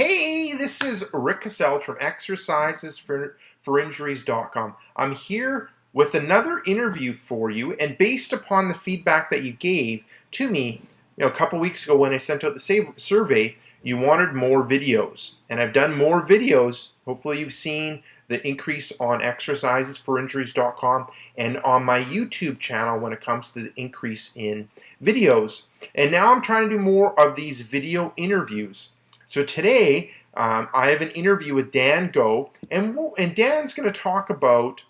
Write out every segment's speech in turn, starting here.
Hey, this is Rick Cassell from exercisesforinjuries.com. I'm here with another interview for you, and based upon the feedback that you gave to me, a couple weeks ago when I sent out the survey, you wanted more videos, and I've done more videos. Hopefully you've seen the increase on exercisesforinjuries.com and on my YouTube channel when it comes to the increase in videos. And now I'm trying to do more of these video interviews. So today, I have an interview with Dan Go, and Dan's going to talk about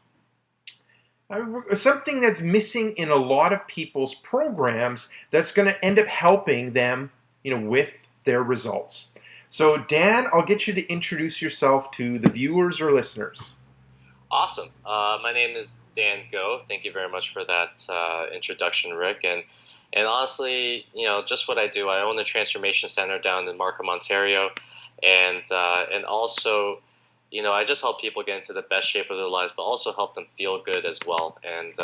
something that's missing in a lot of people's programs that's going to end up helping them, with their results. So Dan, I'll get you to introduce yourself to the viewers or listeners. Awesome. My name is Dan Go. Thank you very much for that introduction, Rick. And honestly, just what I do. I own a transformation center down in Markham, Ontario, and also, I just help people get into the best shape of their lives, but also help them feel good as well. And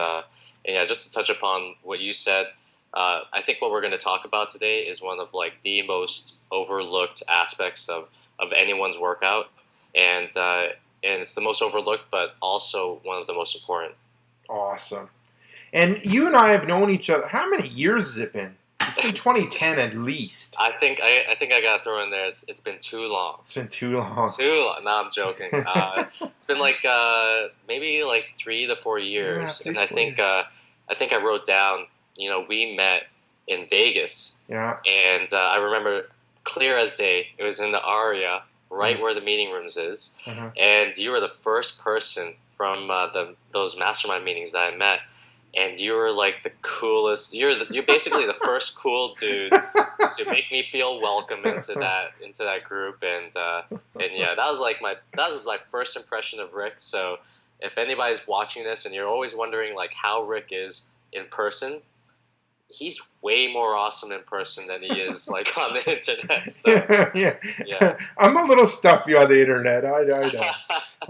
yeah, just to touch upon what you said, I think what we're going to talk about today is one of the most overlooked aspects of anyone's workout, and it's the most overlooked, but also one of the most important. Awesome. And you and I have known each other. How many years has it been? It's been 2010 at least. I think I got to throw in there. It's been too long. It's been too long. Too long. No, I'm joking. It's been maybe 3 to 4 years, Yeah, and I think I wrote down. We met in Vegas. Yeah. And I remember clear as day. It was in the Aria, right where the meeting rooms is, and you were the first person from those mastermind meetings that I met. And you were the coolest. You're basically the first cool dude to make me feel welcome into that group. And yeah, that was my first impression of Rick. So if anybody's watching this and you're always wondering how Rick is in person, he's way more awesome in person than he is on the internet. So, yeah. I'm a little stuffy on the internet. I know.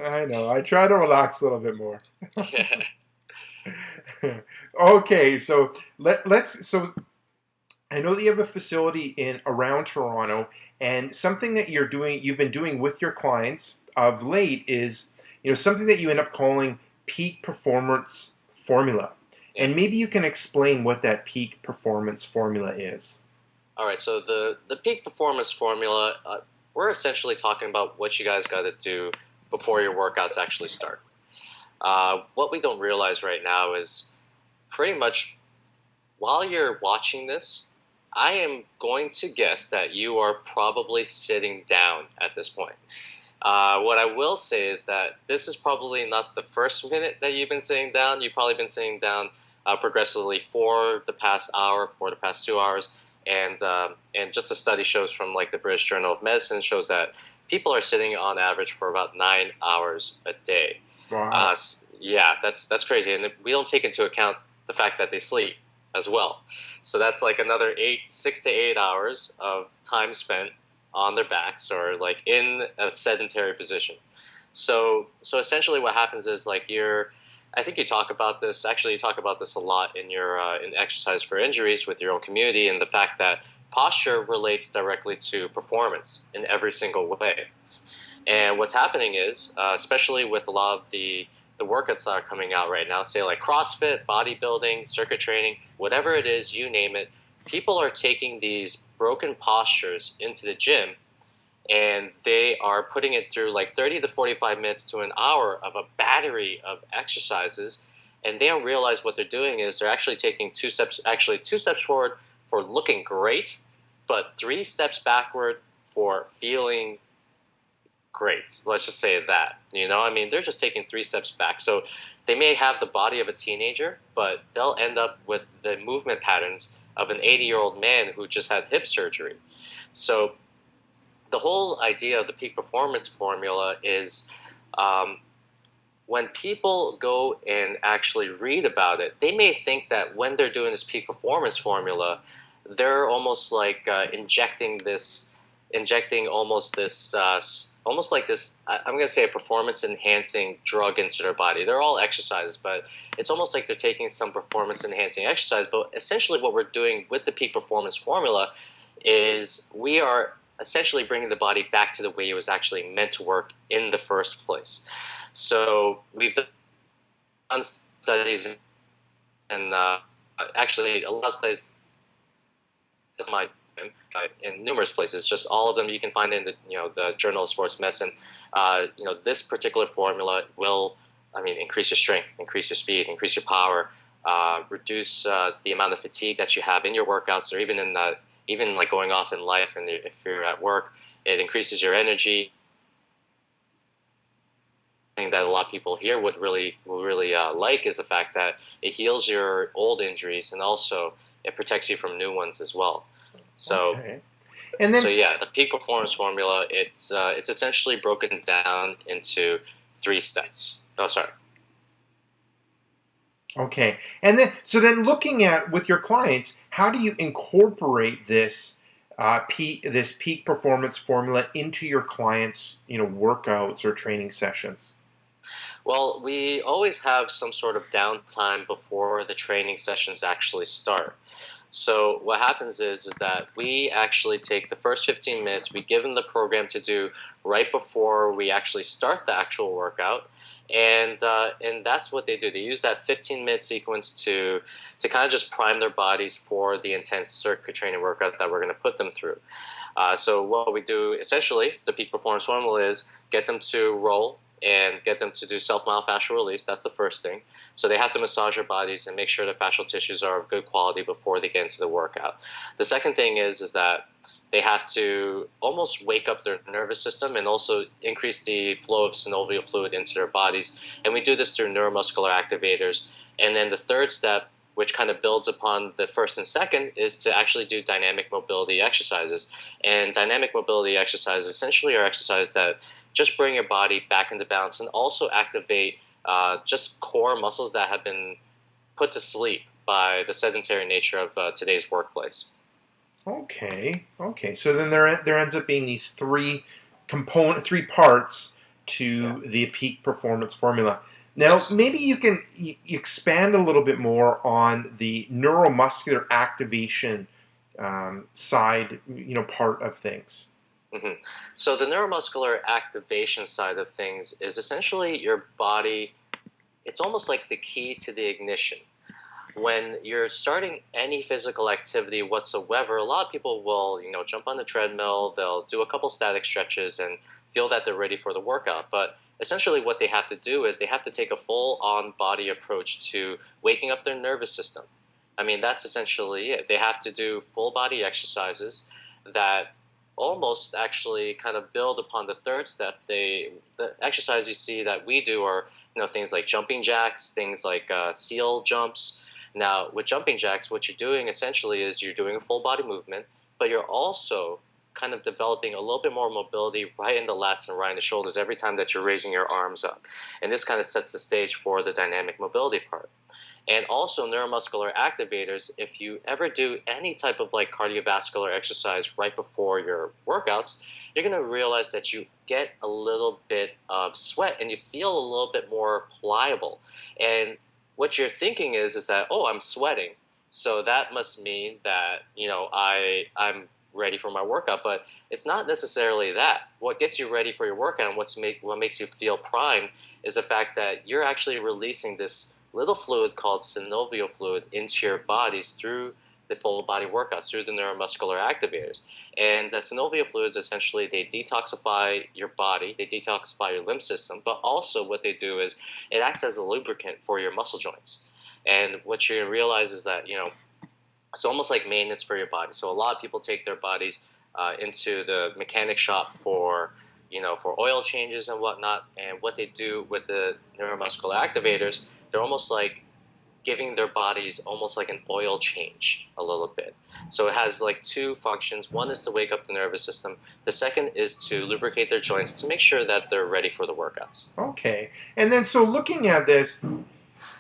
I know. I try to relax a little bit more. Yeah. Okay, so let's. So I know that you have a facility around Toronto, and something that you've been doing with your clients of late is, something that you end up calling peak performance formula. Yeah. And maybe you can explain what that peak performance formula is. All right, so the peak performance formula, we're essentially talking about what you guys got to do before your workouts actually start. What we don't realize right now is pretty much while you're watching this, I am going to guess that you are probably sitting down at this point. What I will say is that this is probably not the first minute that you've been sitting down. You've probably been sitting down progressively for the past hour, for the past 2 hours, and just a study shows from the British Journal of Medicine shows that people are sitting on average for about 9 hours a day. Wow. Yeah, that's crazy, and we don't take into account the fact that they sleep as well. So that's another 6 to 8 hours of time spent on their backs or in a sedentary position. So essentially, what happens is I think you talk about this. Actually, you talk about this a lot in your in Exercise for Injuries with your own community, and the fact that posture relates directly to performance in every single way. And what's happening is, especially with a lot of the workouts that are coming out right now, say CrossFit, bodybuilding, circuit training, whatever it is, you name it, people are taking these broken postures into the gym, and they are putting it through 30 to 45 minutes to an hour of a battery of exercises, and they don't realize what they're doing is they're actually taking two steps forward for looking great, but 3 steps backward for feeling great. Let's just say that. They're just taking 3 steps back. So they may have the body of a teenager, but they'll end up with the movement patterns of an 80-year-old man who just had hip surgery. So the whole idea of the peak performance formula is when people go and actually read about it, they may think that when they're doing this peak performance formula, they're almost injecting almost this I'm going to say a performance enhancing drug into their body. They're all exercises, but it's almost like they're taking some performance enhancing exercise. But essentially what we're doing with the peak performance formula is we are essentially bringing the body back to the way it was actually meant to work in the first place. So we've done studies, and actually a lot of studies in numerous places. Just all of them you can find in the the Journal of Sports Medicine. This particular formula will, increase your strength, increase your speed, increase your power, reduce the amount of fatigue that you have in your workouts, or even like going off in life, and if you're at work, it increases your energy. Thing that a lot of people here will really like is the fact that it heals your old injuries, and also it protects you from new ones as well. So, Okay. And then, so yeah, the peak performance formula, it's essentially broken down into 3 steps. Oh, sorry. okay. And then, so then looking at with your clients, how do you incorporate this peak performance formula into your clients' workouts or training sessions? Well, we always have some sort of downtime before the training sessions actually start. So what happens is that we actually take the first 15 minutes, we give them the program to do right before we actually start the actual workout, and that's what they do. They use that 15-minute sequence to kind of just prime their bodies for the intense circuit training workout that we're going to put them through. So what we do essentially, the peak performance formula is get them to roll and get them to do self-myofascial release. That's the first thing. So they have to massage their bodies and make sure the fascial tissues are of good quality before they get into the workout. The second thing is that they have to almost wake up their nervous system and also increase the flow of synovial fluid into their bodies. And we do this through neuromuscular activators. And then the third step, which kind of builds upon the first and second, is to actually do dynamic mobility exercises. And dynamic mobility exercises essentially are exercises that just bring your body back into balance and also activate just core muscles that have been put to sleep by the sedentary nature of today's workplace. Okay. Okay. So then there ends up being these three parts Yeah. to the peak performance formula. Now, Yes. maybe you can expand a little bit more on the neuromuscular activation side, part of things. hmm So the neuromuscular activation side of things is essentially your body. It's almost like the key to the ignition. When you're starting any physical activity whatsoever, a lot of people will, jump on the treadmill, they'll do a couple static stretches and feel that they're ready for the workout. But essentially what they have to do is they have to take a full-on body approach to waking up their nervous system. That's essentially it. They have to do full body exercises that almost actually kind of build upon the third step. The exercise you see that we do are, things like jumping jacks, things like seal jumps. Now, with jumping jacks, what you're doing essentially is you're doing a full body movement, but you're also kind of developing a little bit more mobility right in the lats and right in the shoulders every time that you're raising your arms up. And this kind of sets the stage for the dynamic mobility part. And also neuromuscular activators, if you ever do any type of like cardiovascular exercise right before your workouts, you're going to realize that you get a little bit of sweat and you feel a little bit more pliable. And what you're thinking is that, oh, I'm sweating, so that must mean that I'm ready for my workout. But it's not necessarily that. What gets you ready for your workout and what makes you feel primed is the fact that you're actually releasing this little fluid called synovial fluid into your bodies through the full body workouts, through the neuromuscular activators. And the synovial fluids, essentially, they detoxify your body, they detoxify your lymph system, but also what they do is it acts as a lubricant for your muscle joints. And what you realize is that, it's almost like maintenance for your body. So a lot of people take their bodies into the mechanic shop for oil changes and whatnot. And what they do with the neuromuscular activators, they're almost like giving their bodies almost like an oil change a little bit. So it has like two functions. One is to wake up the nervous system. The second is to lubricate their joints to make sure that they're ready for the workouts. Okay. And then so looking at this,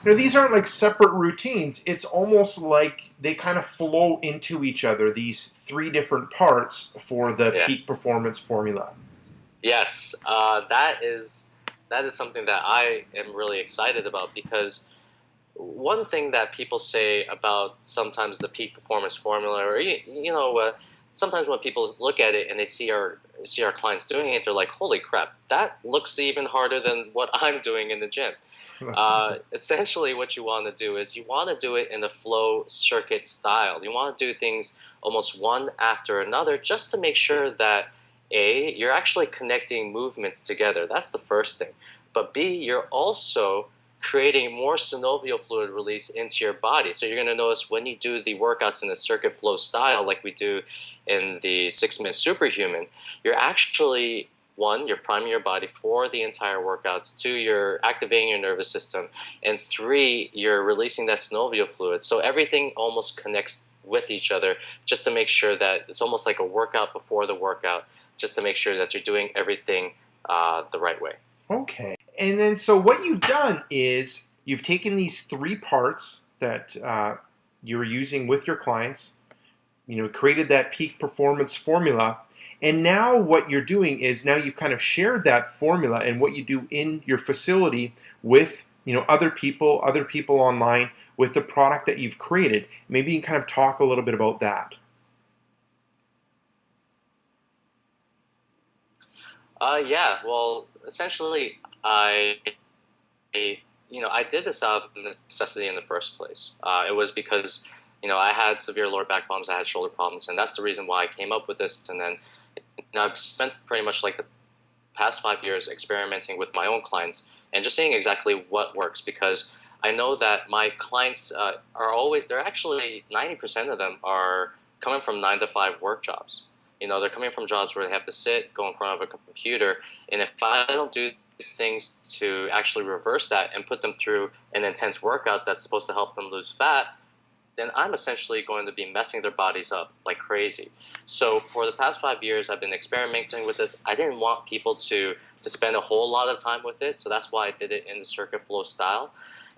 these aren't like separate routines. It's almost like they kind of flow into each other, these three different parts for the Yeah. peak performance formula. Yes, that is something that I am really excited about, because one thing that people say about sometimes the peak performance formula, or sometimes when people look at it and they see our clients doing it, they're like, "Holy crap, that looks even harder than what I'm doing in the gym." Essentially, what you want to do is you want to do it in a flow circuit style. You want to do things almost one after another, just to make sure that you're actually connecting movements together. That's the first thing. But B, you're also creating more synovial fluid release into your body. So you're going to notice when you do the workouts in a circuit flow style, like we do in the 6-minute superhuman, you're actually, one, you're priming your body for the entire workouts. Two, you're activating your nervous system. And three, you're releasing that synovial fluid. So everything almost connects with each other, just to make sure that it's almost like a workout before the workout, just to make sure that you're doing everything the right way. Okay. And then, so what you've done is you've taken these 3 parts that you were using with your clients, created that peak performance formula, and now what you're doing is now you've kind of shared that formula and what you do in your facility with other people online with the product that you've created. Maybe you can kind of talk a little bit about that. Yeah, well, essentially, I did this out of necessity in the first place. It was because, I had severe lower back problems, I had shoulder problems, and that's the reason why I came up with this. And then, I've spent pretty much like the past 5 years experimenting with my own clients and just seeing exactly what works, because I know that my clients they're actually 90% of them are coming from 9 to 5 work jobs. They're coming from jobs where they have to sit, go in front of a computer, and if I don't do things to actually reverse that and put them through an intense workout that's supposed to help them lose fat, then I'm essentially going to be messing their bodies up like crazy. So for the past 5 years, I've been experimenting with this. I didn't want people to spend a whole lot of time with it, so that's why I did it in the circuit flow style.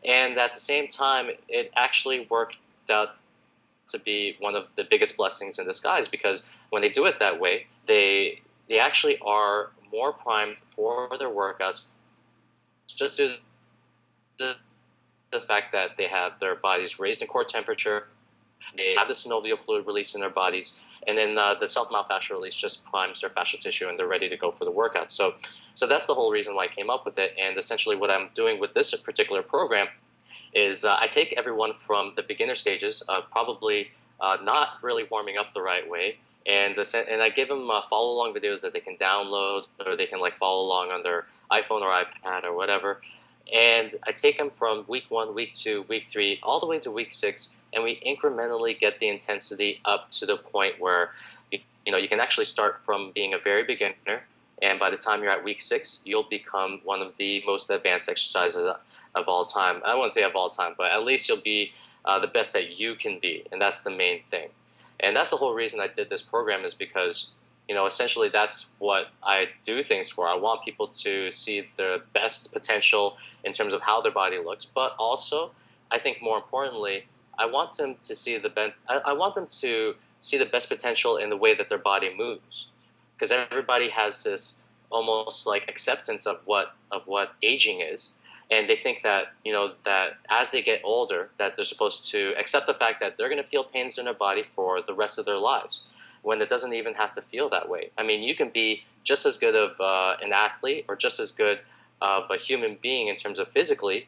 And at the same time, it actually worked out to be one of the biggest blessings in disguise, because when they do it that way, they actually are more primed for their workouts, just due to the fact that they have their bodies raised in core temperature, they have the synovial fluid release in their bodies, and then the self-myofascial release just primes their fascial tissue, and they're ready to go for the workout. So that's the whole reason why I came up with it. And essentially what I'm doing with this particular program is I take everyone from the beginner stages of probably not really warming up the right way, and I give them follow-along videos that they can download, or they can follow along on their iPhone or iPad or whatever. And I take them from week 1, week 2, week 3, all the way to week 6, and we incrementally get the intensity up to the point where you can actually start from being a very beginner, and by the time you're at week 6, you'll become one of the most advanced exercises of all time. I won't say of all time, but at least you'll be the best that you can be, and that's the main thing. And that's the whole reason I did this program, is because essentially that's what I do things for. I want people to see the best potential in terms of how their body looks, but also, I think more importantly, I want them to see I want them to see the best potential in the way that their body moves, because everybody has this almost like acceptance of what aging is, and they think that that as they get older, that they're supposed to accept the fact that they're going to feel pains in their body for the rest of their lives, when it doesn't even have to feel that way. I mean, you can be just as good of an athlete, or just as good of a human being in terms of physically,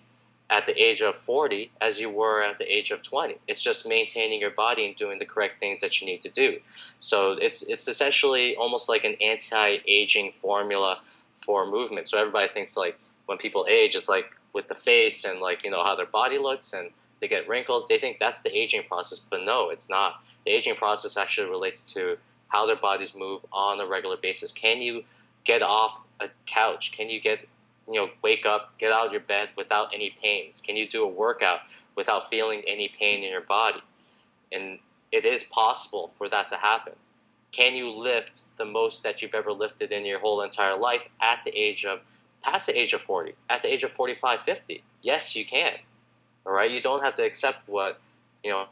at the age of 40 as you were at the age of 20. It's just maintaining your body and doing the correct things that you need to do. So it's essentially almost like an anti-aging formula for movement. So everybody thinks when people age, it's with the face and how their body looks and they get wrinkles. They think that's the aging process, but no, it's not. The aging process actually relates to how their bodies move on a regular basis. Can you get off a couch? Can you wake up, get out of your bed without any pains? Can you do a workout without feeling any pain in your body? And it is possible for that to happen. Can you lift the most that you've ever lifted in your whole entire life past the age of 40, at the age of 45, 50? Yes, you can. All right? You don't have to accept what,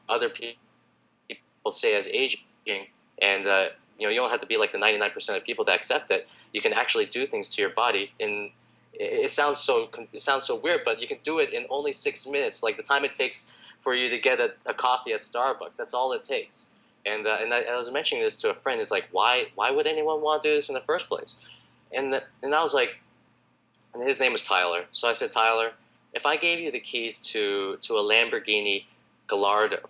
other people say as aging, and you don't have to be like the 99% of people that accept it. You can actually do things to your body in. It sounds so weird, but you can do it in only 6 minutes. Like the time it takes for you to get a coffee at Starbucks, that's all it takes. And I was mentioning this to a friend. It's like, why would anyone want to do this in the first place? And I was like, and his name was Tyler. So I said, Tyler, if I gave you the keys to a Lamborghini Gallardo,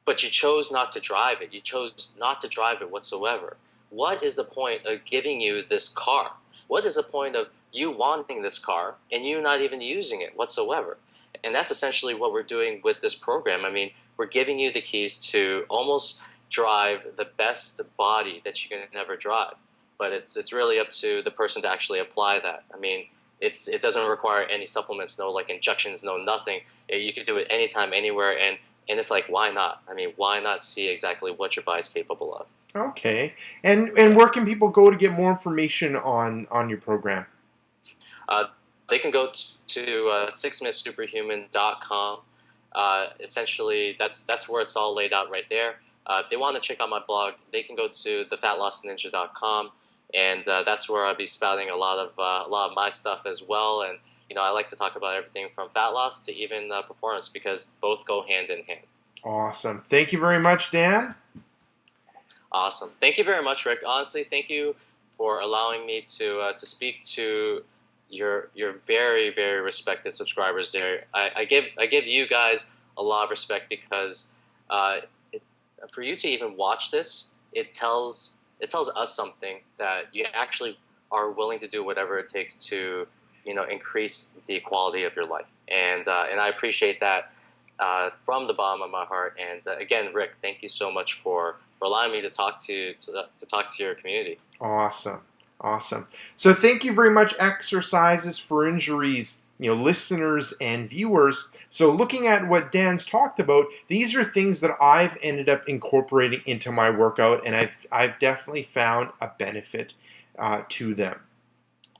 but you chose not to drive it, you chose not to drive it whatsoever, what is the point of giving you this car? What is the point of you wanting this car and you not even using it whatsoever? And that's essentially what we're doing with this program. I mean, we're giving you the keys to almost drive the best body that you can ever drive. But it's really up to the person to actually apply that. I mean, it doesn't require any supplements, no like injections, no nothing. You can do it anytime, anywhere, and it's like, why not? I mean, why not see exactly what your body's capable of? Okay. And where can people go to get more information on your program? Uh, they can go to 6minutesuperhuman.com. Essentially, that's where it's all laid out right there. If they want to check out my blog, they can go to thefatlossninja.com, and that's where I'll be spouting a lot of my stuff as well. And I like to talk about everything from fat loss to even performance, because both go hand in hand. Awesome. Thank you very much, Dan. Awesome. Thank you very much, Rick. Honestly, thank you for allowing me to speak to your very, very respected subscribers there. I give you guys a lot of respect, because for you to even watch this, it tells us something, that you actually are willing to do whatever it takes to increase the quality of your life, and I appreciate that from the bottom of my heart. And again, Rick, thank you so much for allowing me to talk to your community. Awesome. Awesome. So thank you very much, Exercises for Injuries, listeners and viewers. So looking at what Dan's talked about, these are things that I've ended up incorporating into my workout, and I've definitely found a benefit to them.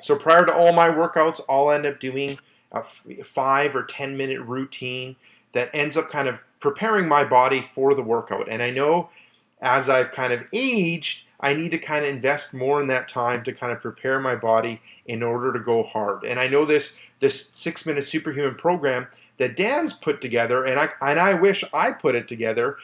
So prior to all my workouts, I'll end up doing a 5 or 10 minute routine that ends up kind of preparing my body for the workout. And I know as I've kind of aged, I need to kind of invest more in that time to kind of prepare my body in order to go hard. And I know this 6 Minute Superhuman program that Dan's put together, and I wish I put it together,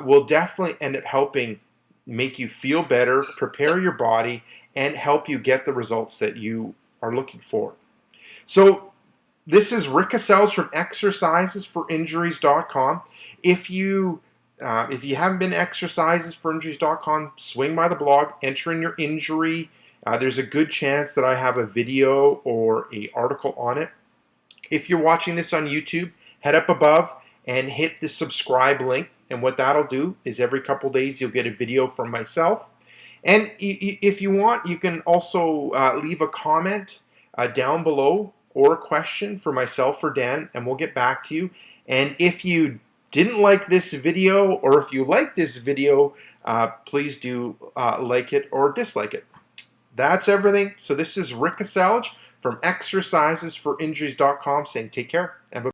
will definitely end up helping make you feel better, prepare your body, and help you get the results that you are looking for. So this is Rick Cassels from exercisesforinjuries.com. If you haven't been to exercisesforinjuries.com, swing by the blog, enter in your injury. There's a good chance that I have a video or an article on it. If you're watching this on YouTube, head up above and hit the subscribe link. And what that'll do is every couple days you'll get a video from myself. And if you want, you can also leave a comment down below or a question for myself or Dan, and we'll get back to you. And if you didn't like this video, or if you like this video, please do like it or dislike it. That's everything. So this is Rick Cassels from exercisesforinjuries.com saying take care and bye.